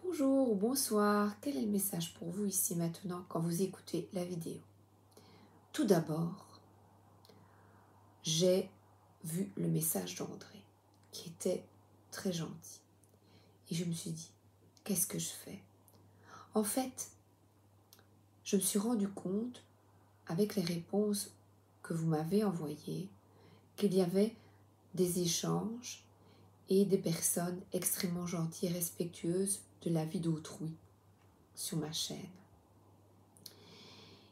Bonjour ou bonsoir, quel est le message pour vous ici maintenant quand vous écoutez la vidéo? Tout d'abord, j'ai vu le message d'André qui était très gentil et je me suis dit, qu'est-ce que je fais? En fait, je me suis rendu compte avec les réponses que vous m'avez envoyées qu'il y avait des échanges et des personnes extrêmement gentilles et respectueuses de la vie d'autrui sur ma chaîne.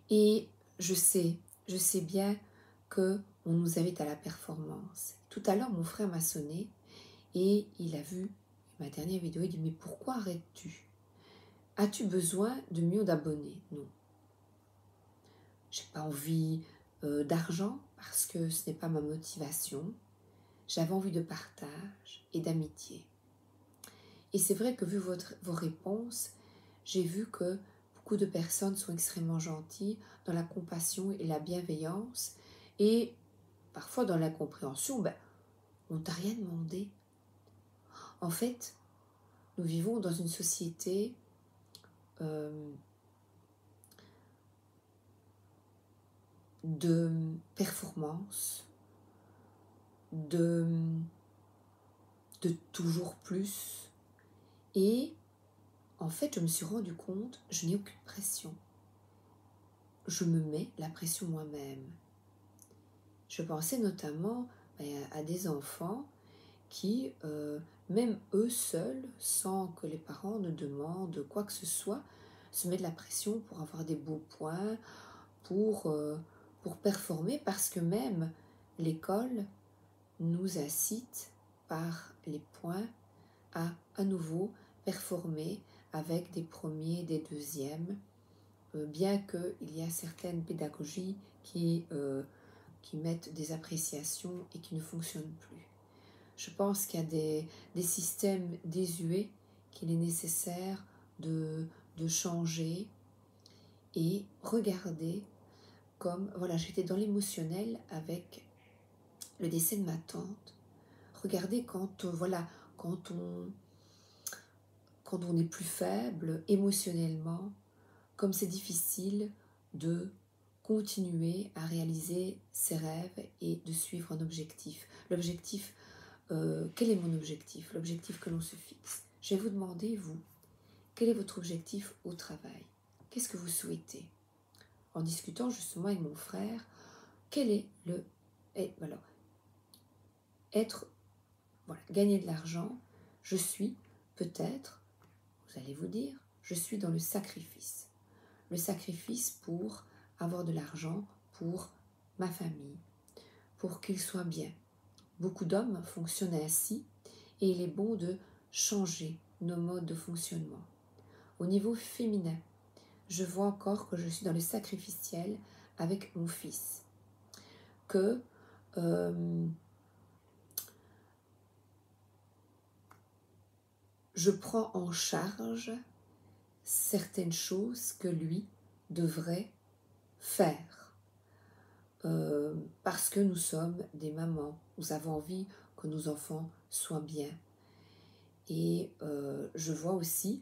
Et je sais bien qu'on nous invite à la performance. Tout à l'heure, mon frère m'a sonné et il a vu ma dernière vidéo. Il dit, mais pourquoi arrêtes-tu? As-tu besoin de millions d'abonnés? Non. Je n'ai pas envie d'argent parce que ce n'est pas ma motivation. J'avais envie de partage et d'amitié. Et c'est vrai que vu vos réponses, j'ai vu que beaucoup de personnes sont extrêmement gentilles dans la compassion et la bienveillance et parfois dans l'incompréhension. On t'a rien demandé. En fait, nous vivons dans une société de performance, de toujours plus. Et en fait, je me suis rendu compte, je n'ai aucune pression. Je me mets la pression moi-même. Je pensais notamment à des enfants qui, même eux seuls, sans que les parents ne demandent quoi que ce soit, se mettent de la pression pour avoir des beaux points, pour performer, parce que même l'école nous incite par les points à nouveau performer avec des premiers, des deuxièmes, bien qu'il y a certaines pédagogies qui mettent des appréciations et qui ne fonctionnent plus. Je pense qu'il y a des systèmes désuets qu'il est nécessaire de changer et regarder comme, voilà, j'étais dans l'émotionnel avec le décès de ma tante. Regardez quand on est plus faible émotionnellement, comme c'est difficile de continuer à réaliser ses rêves et de suivre un objectif. L'objectif, quel est mon objectif? L'objectif que l'on se fixe. Je vais vous demander, vous, quel est votre objectif au travail? Qu'est-ce que vous souhaitez? En discutant justement avec mon frère, quel est le... voilà, gagner de l'argent, je suis peut-être, vous allez vous dire, je suis dans le sacrifice. Le sacrifice pour avoir de l'argent pour ma famille, pour qu'il soit bien. Beaucoup d'hommes fonctionnent ainsi et il est bon de changer nos modes de fonctionnement. Au niveau féminin, je vois encore que je suis dans le sacrificiel avec mon fils, que je prends en charge certaines choses que lui devrait faire. Parce que nous sommes des mamans, nous avons envie que nos enfants soient bien. Et je vois aussi,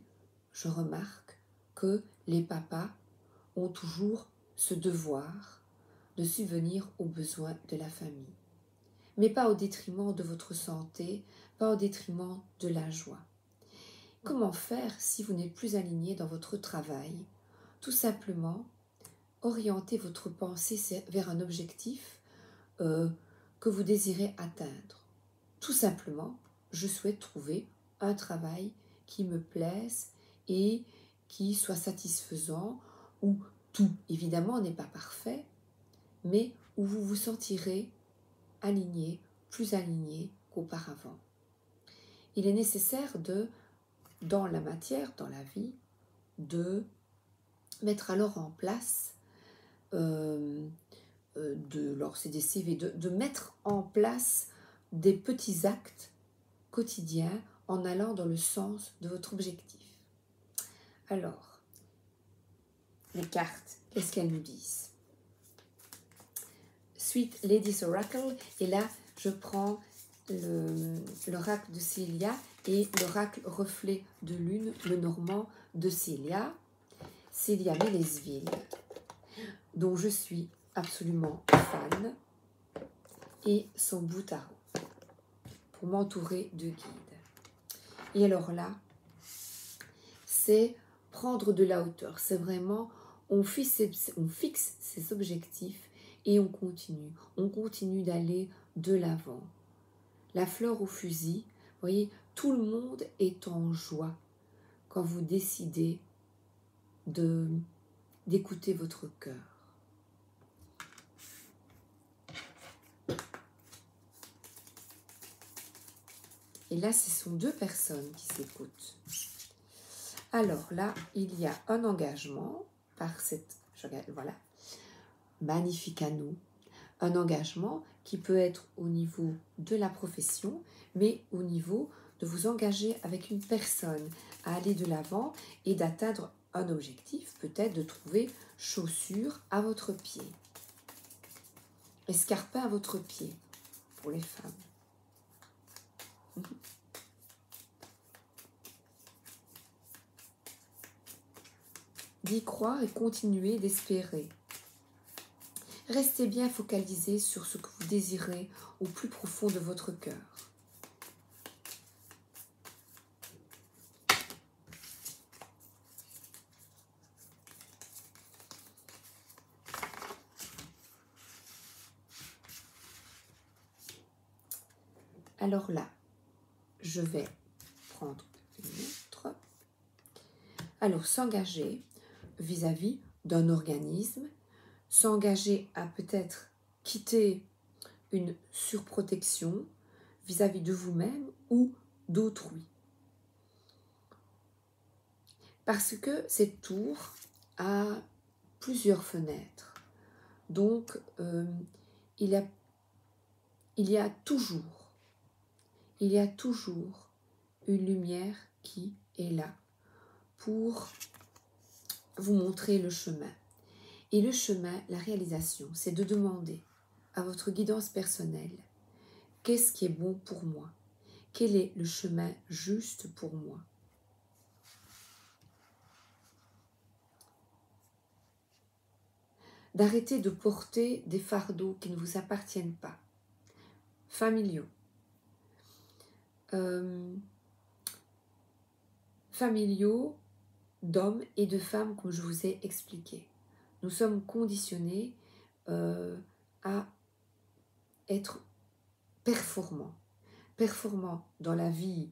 je remarque que les papas ont toujours ce devoir de subvenir aux besoins de la famille. Mais pas au détriment de votre santé, pas au détriment de la joie. Comment faire si vous n'êtes plus aligné dans votre travail? Tout simplement, orienter votre pensée vers un objectif que vous désirez atteindre. Tout simplement, je souhaite trouver un travail qui me plaise et qui soit satisfaisant, où tout, évidemment, n'est pas parfait, mais où vous vous sentirez aligné, plus aligné qu'auparavant. Il est nécessaire dans la matière, dans la vie, de mettre alors en place, lors c'est des CV, de mettre en place des petits actes quotidiens en allant dans le sens de votre objectif. Alors, les cartes, qu'est-ce qu'elles nous disent? Suite Lady's Oracle, et là je prends l'oracle de Célia et l'oracle reflet de lune, le normand de Célia Mélesville, dont je suis absolument fan, et son bout tarot pour m'entourer de guides. Et alors là, c'est prendre de la hauteur. C'est vraiment, on fixe ses objectifs et on continue d'aller de l'avant. La fleur au fusil, vous voyez, tout le monde est en joie quand vous décidez d'écouter votre cœur. Et là, ce sont deux personnes qui s'écoutent. Alors là, il y a un engagement par cette... Voilà, magnifique anneau. Un engagement qui peut être au niveau de la profession, mais au niveau de vous engager avec une personne à aller de l'avant et d'atteindre un objectif, peut-être de trouver chaussures à votre pied, escarpins à votre pied pour les femmes. D'y croire et continuer d'espérer. Restez bien focalisé sur ce que vous désirez au plus profond de votre cœur. Alors là, je vais prendre une autre. Alors, s'engager vis-à-vis d'un organisme, s'engager à peut-être quitter une surprotection vis-à-vis de vous-même ou d'autrui. Parce que cette tour a plusieurs fenêtres. Donc, il y a toujours une lumière qui est là pour vous montrer le chemin. Et le chemin, la réalisation, c'est de demander à votre guidance personnelle, qu'est-ce qui est bon pour moi? Quel est le chemin juste pour moi? D'arrêter de porter des fardeaux qui ne vous appartiennent pas, familiaux, d'hommes et de femmes, comme je vous ai expliqué. Nous sommes conditionnés à être performants dans la vie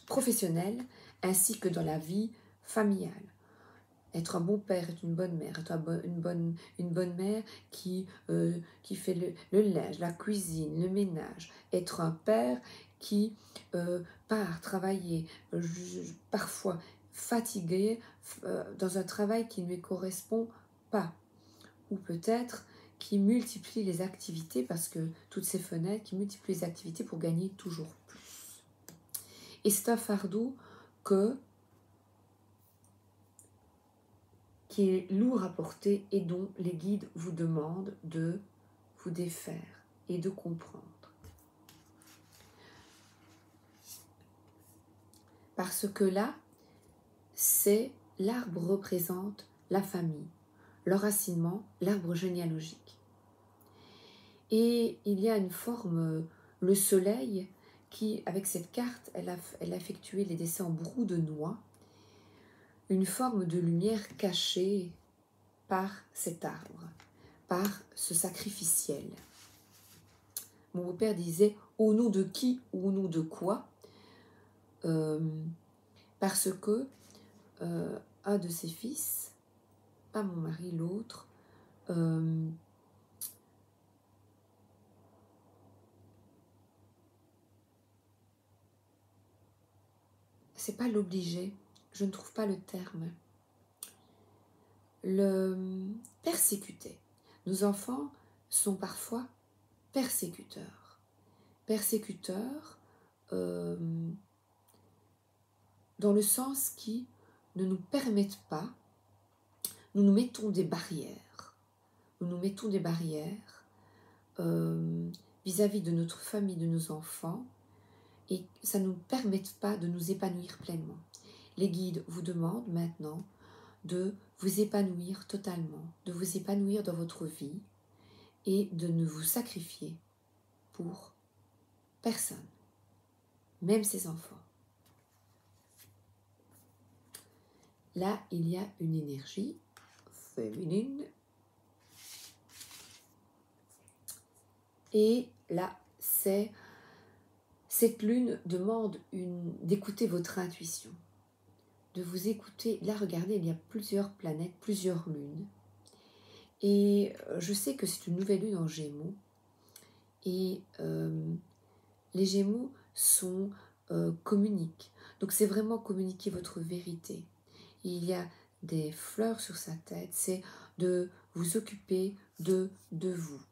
professionnelle ainsi que dans la vie familiale. Être un bon père, être une bonne mère, être une bonne mère qui fait le linge, la cuisine, le ménage. Être un père qui part travailler, parfois fatigué, dans un travail qui ne lui correspond pas. Ou peut-être qui multiplie les activités, parce que toutes ces fenêtres, qui multiplient les activités pour gagner toujours plus. Et c'est un fardeau qui est lourd à porter et dont les guides vous demandent de vous défaire et de comprendre. Parce que là, l'arbre représente la famille, l'enracinement, l'arbre généalogique. Et il y a une forme, le soleil, qui, avec cette carte, elle a effectué les dessins en brou de noix, une forme de lumière cachée par cet arbre, par ce sacrificiel. Mon beau-père disait « au nom de qui ou au nom de quoi ?» parce que un de ses fils, pas mon mari, l'autre, c'est pas l'obliger, je ne trouve pas le terme, le persécuter. Nos enfants sont parfois persécuteurs. Persécuteurs dans le sens qui ne nous permettent pas, nous nous mettons des barrières. Nous nous mettons des barrières vis-à-vis de notre famille, de nos enfants, et ça ne nous permet pas de nous épanouir pleinement. Les guides vous demandent maintenant de vous épanouir totalement, de vous épanouir dans votre vie et de ne vous sacrifier pour personne, même ses enfants. Là, il y a une énergie féminine. Et là, cette lune demande d'écouter votre intuition, de vous écouter. Là, regardez, il y a plusieurs planètes, plusieurs lunes. Et je sais que c'est une nouvelle lune en Gémeaux. Et les Gémeaux communiquent. Donc, c'est vraiment communiquer votre vérité. Il y a des fleurs sur sa tête, c'est de vous occuper de vous.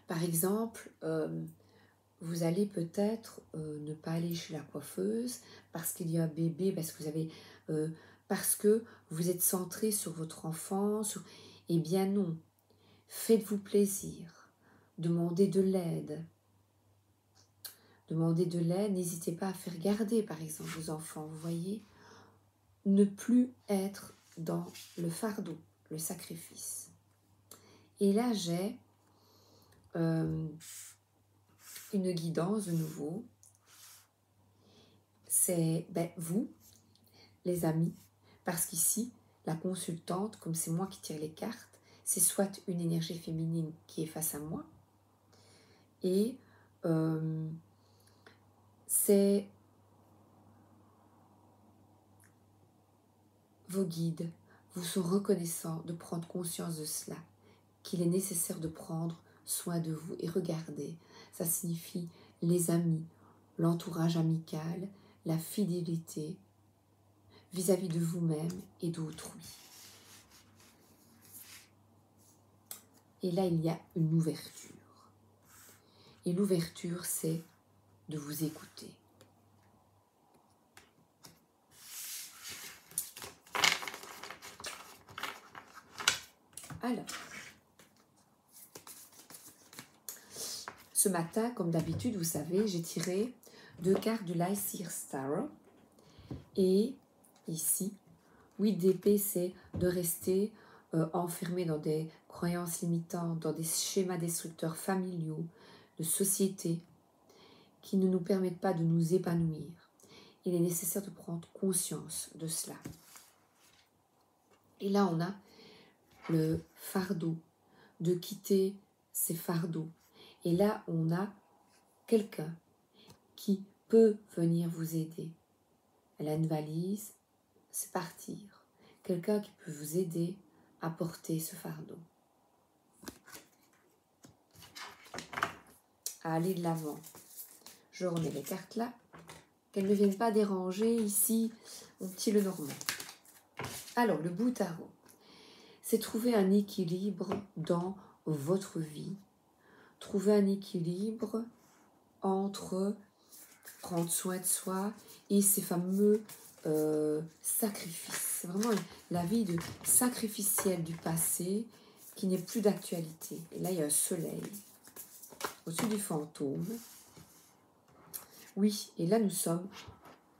Par exemple, vous allez peut-être ne pas aller chez la coiffeuse parce qu'il y a un bébé, parce que vous êtes centré sur votre enfant. Eh bien non, faites-vous plaisir, demandez de l'aide. Demandez de l'aide, n'hésitez pas à faire garder par exemple vos enfants, vous voyez. Ne plus être dans le fardeau, le sacrifice. Et là, j'ai une guidance de nouveau. C'est vous, les amis, parce qu'ici, la consultante, comme c'est moi qui tire les cartes, c'est soit une énergie féminine qui est face à moi, et c'est vos guides vous sont reconnaissants de prendre conscience de cela, qu'il est nécessaire de prendre soin de vous. Et regardez, ça signifie les amis, l'entourage amical, la fidélité vis-à-vis de vous-même et d'autrui. Et là, il y a une ouverture. Et l'ouverture, c'est de vous écouter. Alors, ce matin, comme d'habitude, vous savez, j'ai tiré 2 cartes du Light Seer Tarot. Et ici, 8 d'épée, c'est de rester enfermé dans des croyances limitantes, dans des schémas destructeurs familiaux, de société, qui ne nous permettent pas de nous épanouir. Il est nécessaire de prendre conscience de cela. Et là, on a le fardeau, de quitter ces fardeaux. Et là, on a quelqu'un qui peut venir vous aider. Elle a une valise, c'est partir. Quelqu'un qui peut vous aider à porter ce fardeau. À aller de l'avant. Je remets les cartes là. Qu'elles ne viennent pas déranger ici mon petit Lenormand. Alors, le bout tarot, c'est trouver un équilibre dans votre vie. Trouver un équilibre entre prendre soin de soi et ces fameux sacrifices. C'est vraiment la vie sacrificielle du passé qui n'est plus d'actualité. Et là, il y a un soleil au-dessus du fantôme. Oui, et là, nous sommes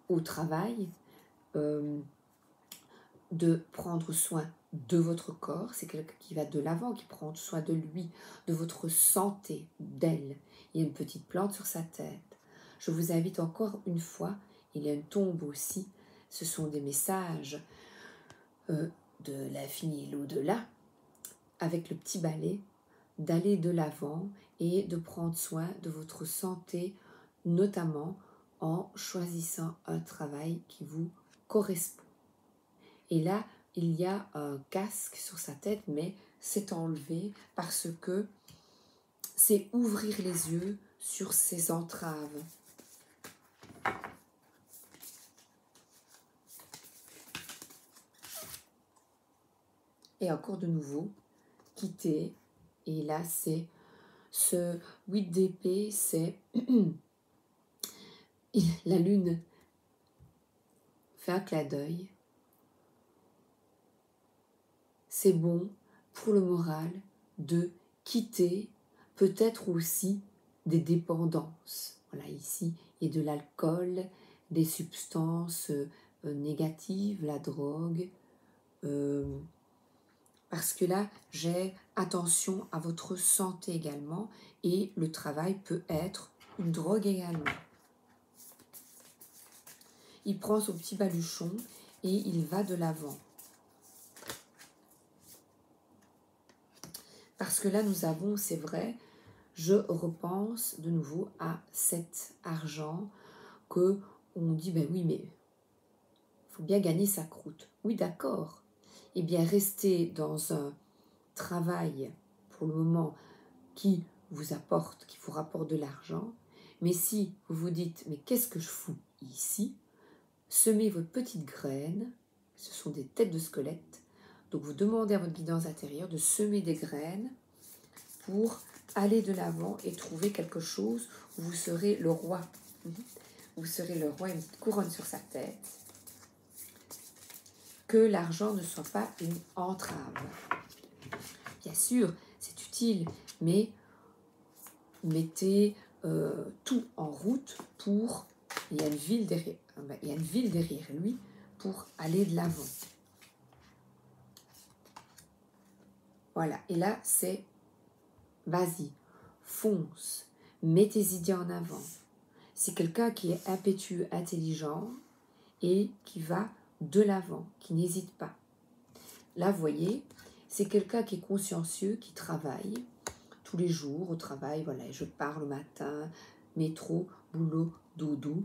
au travail de prendre soin de votre corps. C'est quelqu'un qui va de l'avant, qui prend soin de lui, de votre santé, d'elle. Il y a une petite plante sur sa tête. Je vous invite encore une fois, il y a une tombe aussi. Ce sont des messages de l'infini et l'au-delà, avec le petit balai, d'aller de l'avant et de prendre soin de votre santé, notamment en choisissant un travail qui vous correspond. Et là, il y a un casque sur sa tête, mais c'est enlevé parce que c'est ouvrir les yeux sur ses entraves. Et encore de nouveau, quitter. Et là, c'est ce 8 d'épée, c'est la lune fait un clin d'œil. C'est bon pour le moral de quitter peut-être aussi des dépendances. voilà, ici, il y a de l'alcool, des substances négatives, la drogue, parce que là, j'ai attention à votre santé également, et le travail peut être une drogue également. Il prend son petit baluchon et il va de l'avant. Parce que là, nous avons, c'est vrai, je repense de nouveau à cet argent que on dit, ben oui, mais il faut bien gagner sa croûte. Oui, d'accord. Eh bien, rester dans un travail, pour le moment, qui vous apporte, qui vous rapporte de l'argent, mais si vous vous dites, mais qu'est-ce que je fous ici? Semez votre petite graine, ce sont des têtes de squelette, donc vous demandez à votre guidance intérieure de semer des graines pour aller de l'avant et trouver quelque chose où vous serez le roi. Vous serez le roi, une petite couronne sur sa tête. Que l'argent ne soit pas une entrave. Bien sûr, c'est utile, mais mettez tout en route pour... Il y a une ville derrière lui pour aller de l'avant. Voilà, et là, c'est vas-y, fonce, mets tes idées en avant. C'est quelqu'un qui est impétueux, intelligent et qui va de l'avant, qui n'hésite pas. Là, vous voyez, c'est quelqu'un qui est consciencieux, qui travaille tous les jours au travail. Voilà, je pars le matin, métro, boulot, dodo,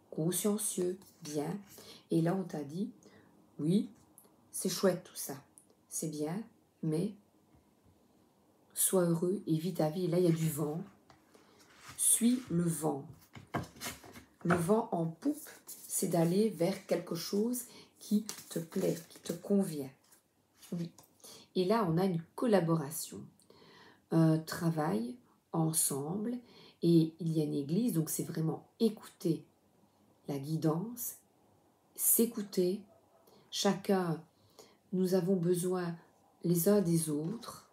consciencieux, bien. Et là, on t'a dit, oui, c'est chouette tout ça, c'est bien, mais sois heureux et vis ta vie. Et là, il y a du vent. Suis le vent. Le vent en poupe, c'est d'aller vers quelque chose qui te plaît, qui te convient. Oui. Et là, on a une collaboration, un travail ensemble, et il y a une église, donc c'est vraiment écouter la guidance, s'écouter. Chacun, nous avons besoin les uns des autres,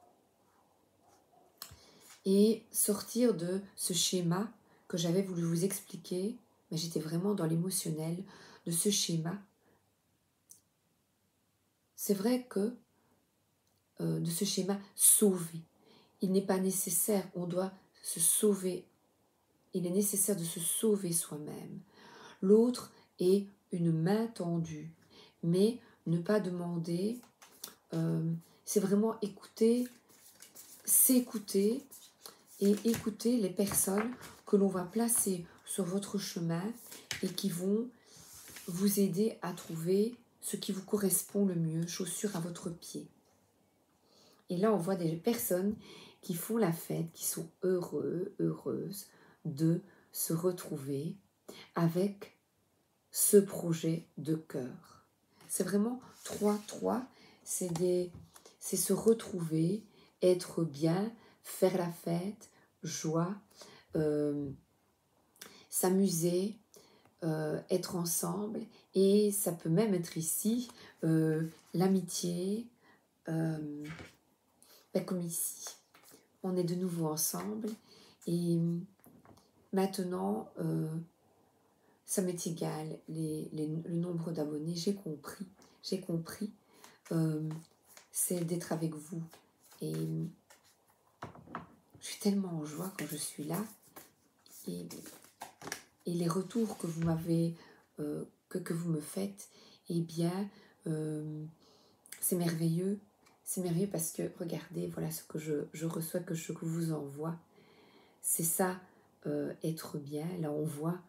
et sortir de ce schéma que j'avais voulu vous expliquer, mais j'étais vraiment dans l'émotionnel de ce schéma. C'est vrai que de ce schéma sauver, il n'est pas nécessaire, on doit se sauver, il est nécessaire de se sauver soi-même. L'autre est une main tendue, mais ne pas demander, c'est vraiment écouter, s'écouter, et écouter les personnes que l'on va placer sur votre chemin et qui vont vous aider à trouver ce qui vous correspond le mieux, chaussure à votre pied. Et là, on voit des personnes qui font la fête, qui sont heureuses de se retrouver avec ce projet de cœur. C'est vraiment 3-3, c'est se retrouver, être bien, faire la fête, joie, s'amuser, être ensemble, et ça peut même être ici l'amitié, comme ici. On est de nouveau ensemble et maintenant, ça m'est égal, le nombre d'abonnés, j'ai compris, c'est d'être avec vous. Et je suis tellement en joie quand je suis là. Et les retours que vous m'avez, que vous me faites, eh bien, c'est merveilleux. C'est merveilleux parce que, regardez, voilà ce que je reçois, que je vous envoie. C'est ça, être bien. Là, on voit,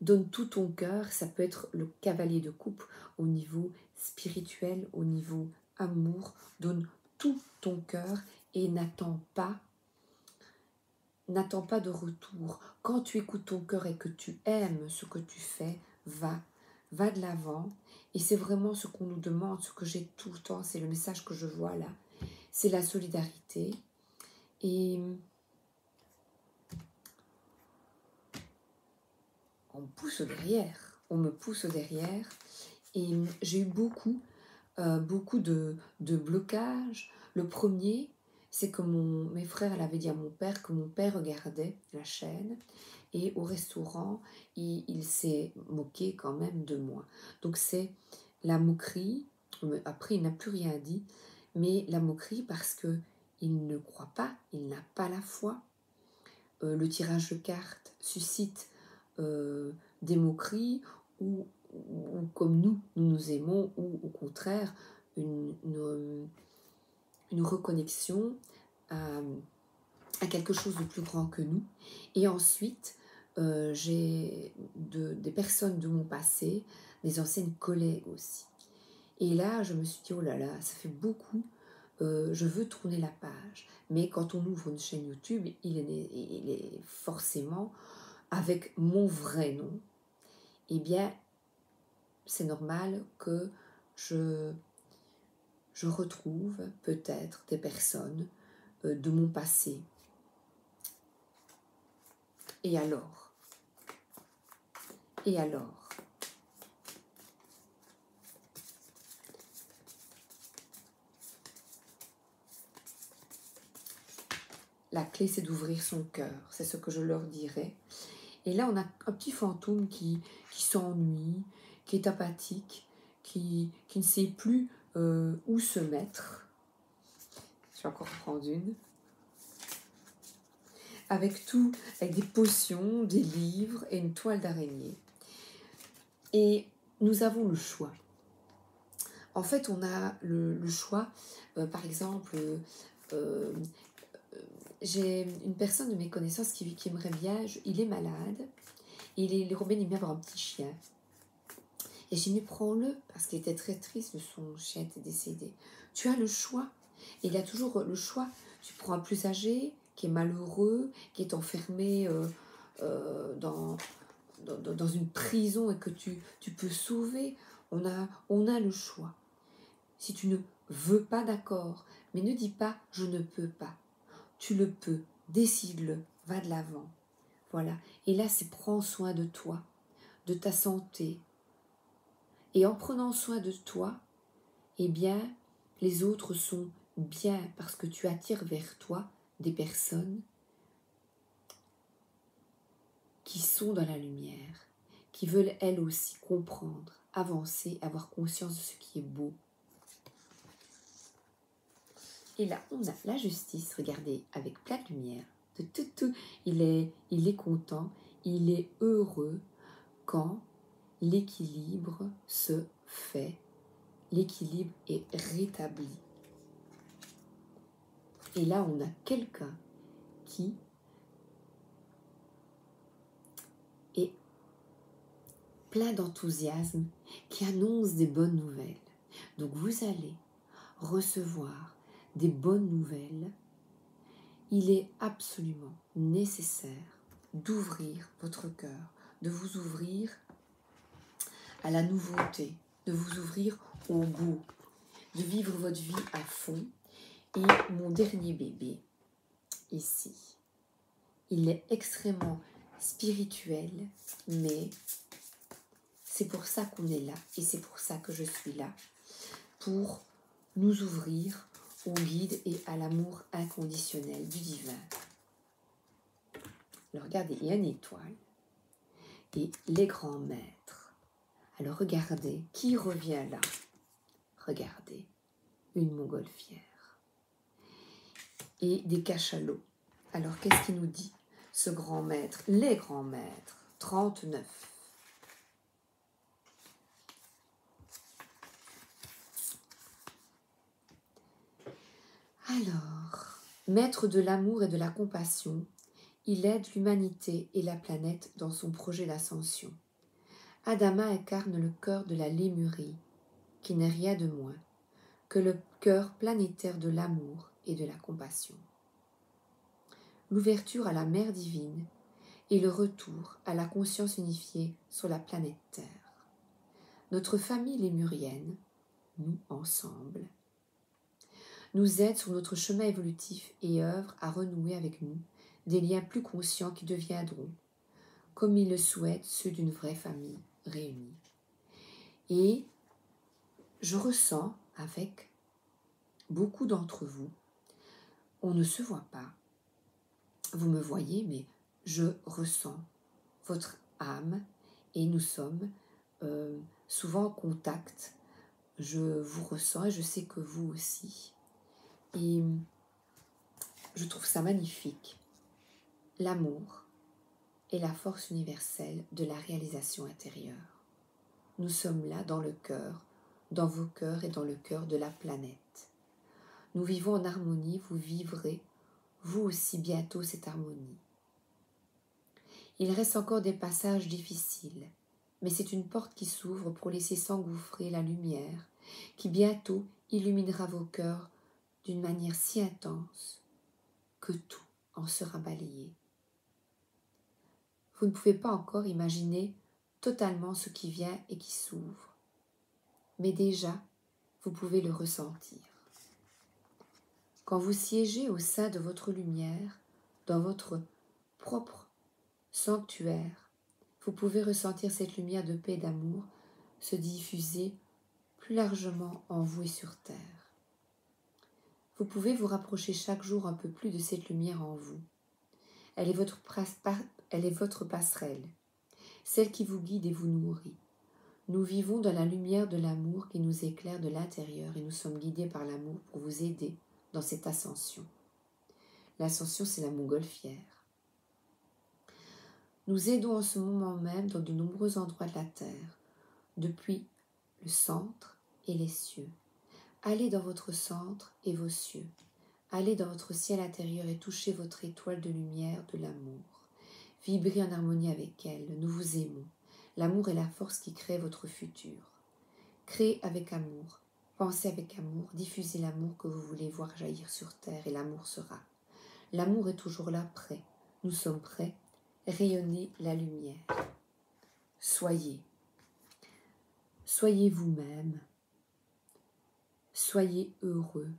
donne tout ton cœur. Ça peut être le cavalier de coupe au niveau spirituel, au niveau amour. Donne tout ton cœur et n'attends pas de retour. Quand tu écoutes ton cœur et que tu aimes ce que tu fais, va de l'avant. Et c'est vraiment ce qu'on nous demande, ce que j'ai tout le temps, c'est le message que je vois là. C'est la solidarité. Et on me pousse au derrière. Et j'ai eu beaucoup de blocages. Le premier, c'est que mes frères, elle avait dit à mon père que mon père regardait la chaîne et au restaurant, il s'est moqué quand même de moi. Donc c'est la moquerie, après il n'a plus rien dit, mais la moquerie parce que il ne croit pas, il n'a pas la foi. Le tirage de cartes suscite des moqueries ou comme nous aimons, ou au contraire une reconnexion à quelque chose de plus grand que nous. Et ensuite, j'ai des personnes de mon passé, des anciennes collègues aussi. Et là, je me suis dit, oh là là, ça fait beaucoup, je veux tourner la page. Mais quand on ouvre une chaîne YouTube, il est forcément avec mon vrai nom. Eh bien, c'est normal que je retrouve peut-être des personnes de mon passé. Et alors? La clé, c'est d'ouvrir son cœur. C'est ce que je leur dirais. Et là, on a un petit fantôme qui s'ennuie, qui est apathique, qui ne sait plus où se mettre. Je vais encore prendre une. Avec des potions, des livres et une toile d'araignée. Et nous avons le choix. En fait, on a le choix, par exemple, j'ai une personne de mes connaissances qui aimerait bien, il est malade, il remet bien avoir un petit chien. Et j'ai dit, mais prends-le, parce qu'il était très triste, son chien était décédé. Tu as le choix. Et il a toujours le choix. Tu prends un plus âgé, qui est malheureux, qui est enfermé dans une prison et que tu peux sauver. On a le choix. Si tu ne veux pas, d'accord, mais ne dis pas « je ne peux pas ». Tu le peux, décide-le, va de l'avant. Voilà. Et là, c'est prends soin de toi, de ta santé. Et en prenant soin de toi, eh bien, les autres sont bien parce que tu attires vers toi des personnes qui sont dans la lumière, qui veulent elles aussi comprendre, avancer, avoir conscience de ce qui est beau. Et là, on a la justice, regardez, avec plein de lumière. Il est content, il est heureux quand l'équilibre se fait, l'équilibre est rétabli. Et là, on a quelqu'un qui est plein d'enthousiasme, qui annonce des bonnes nouvelles. Donc, vous allez recevoir des bonnes nouvelles. Il est absolument nécessaire d'ouvrir votre cœur, de vous ouvrir à la nouveauté, de vous ouvrir au beau, de vivre votre vie à fond. Et mon dernier bébé, ici, il est extrêmement spirituel, mais c'est pour ça qu'on est là et c'est pour ça que je suis là, pour nous ouvrir au guide et à l'amour inconditionnel du divin. Alors regardez, il y a une étoile et les grands maîtres. Alors regardez, qui revient là? Regardez, une montgolfière et des cachalots. Alors qu'est-ce qu'il nous dit, ce grand maître? Les grands maîtres, 39. Alors, maître de l'amour et de la compassion, il aide l'humanité et la planète dans son projet d'ascension. Adama incarne le cœur de la lémurie, qui n'est rien de moins que le cœur planétaire de l'amour et de la compassion. L'ouverture à la mer divine et le retour à la conscience unifiée sur la planète Terre. Notre famille lémurienne, nous ensemble, nous aide sur notre chemin évolutif et œuvre à renouer avec nous des liens plus conscients qui deviendront, comme il le souhaite, ceux d'une vraie famille réunie. Et je ressens avec beaucoup d'entre vous, On ne se voit pas. Vous me voyez, mais je ressens votre âme et nous sommes souvent en contact. Je vous ressens et je sais que vous aussi. Et je trouve ça magnifique. L'amour est la force universelle de la réalisation intérieure. Nous sommes là dans le cœur, dans vos cœurs et dans le cœur de la planète. Nous vivons en harmonie, vous vivrez, vous aussi bientôt, cette harmonie. Il reste encore des passages difficiles, mais c'est une porte qui s'ouvre pour laisser s'engouffrer la lumière, qui bientôt illuminera vos cœurs d'une manière si intense que tout en sera balayé. Vous ne pouvez pas encore imaginer totalement ce qui vient et qui s'ouvre, mais déjà, vous pouvez le ressentir. Quand vous siégez au sein de votre lumière, dans votre propre sanctuaire, vous pouvez ressentir cette lumière de paix et d'amour se diffuser plus largement en vous et sur terre. Vous pouvez vous rapprocher chaque jour un peu plus de cette lumière en vous. Elle est votre passerelle, celle qui vous guide et vous nourrit. Nous vivons dans la lumière de l'amour qui nous éclaire de l'intérieur et nous sommes guidés par l'amour pour vous aider dans cette ascension. L'ascension, c'est la montgolfière. Nous aidons en ce moment même dans de nombreux endroits de la terre, depuis le centre et les cieux. Allez dans votre centre et vos cieux. Allez dans votre ciel intérieur et touchez votre étoile de lumière de l'amour. Vibrez en harmonie avec elle, nous vous aimons. L'amour est la force qui crée votre futur. Créez avec amour, pensez avec amour, diffusez l'amour que vous voulez voir jaillir sur terre et l'amour sera. L'amour est toujours là, prêt. Nous sommes prêts. Rayonnez la lumière. Soyez vous-même. Soyez heureux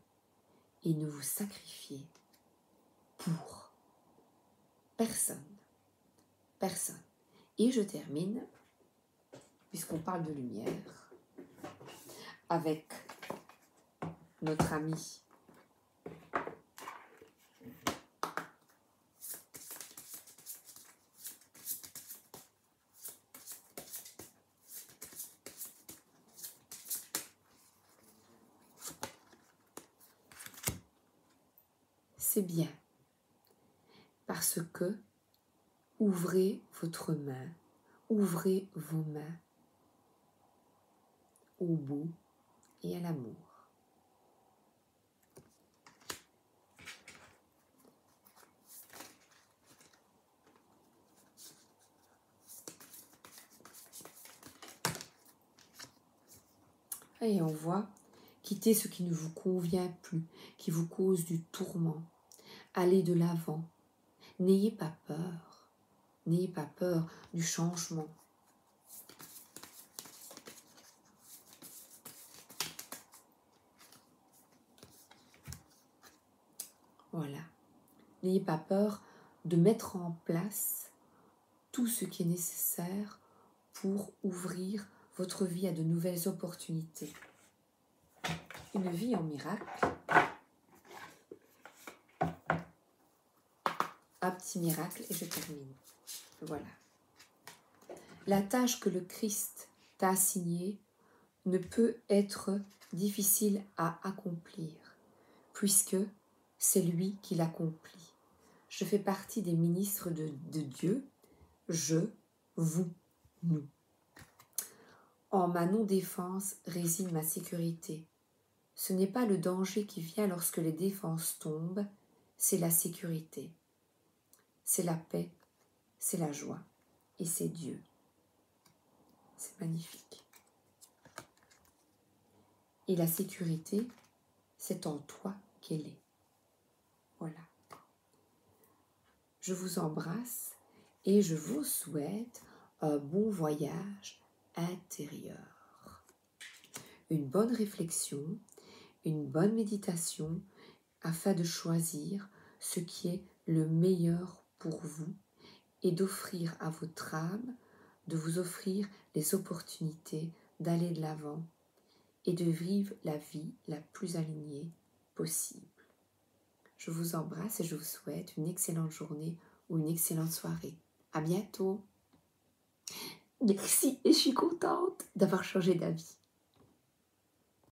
et ne vous sacrifiez pour personne. Personne. Et je termine, puisqu'on parle de lumière, avec notre ami c'est bien, parce que ouvrez votre main, ouvrez vos mains au beau et à l'amour. Et on voit, quittez ce qui ne vous convient plus, qui vous cause du tourment. Allez de l'avant. N'ayez pas peur. N'ayez pas peur du changement. Voilà. N'ayez pas peur de mettre en place tout ce qui est nécessaire pour ouvrir votre vie à de nouvelles opportunités. Une vie en miracle. Un petit miracle et je termine. Voilà. La tâche que le Christ t'a assignée ne peut être difficile à accomplir, puisque c'est lui qui l'accomplit. Je fais partie des ministres de Dieu, je, vous, nous. En ma non-défense réside ma sécurité. Ce n'est pas le danger qui vient lorsque les défenses tombent, c'est la sécurité. C'est la paix, c'est la joie et c'est Dieu. C'est magnifique. Et la sécurité, c'est en toi qu'elle est. Voilà. Je vous embrasse et je vous souhaite un bon voyage intérieur. Une bonne réflexion, une bonne méditation afin de choisir ce qui est le meilleur pour vous et d'offrir à votre âme, de vous offrir les opportunités d'aller de l'avant et de vivre la vie la plus alignée possible. Je vous embrasse et je vous souhaite une excellente journée ou une excellente soirée. À bientôt. Merci et je suis contente d'avoir changé d'avis.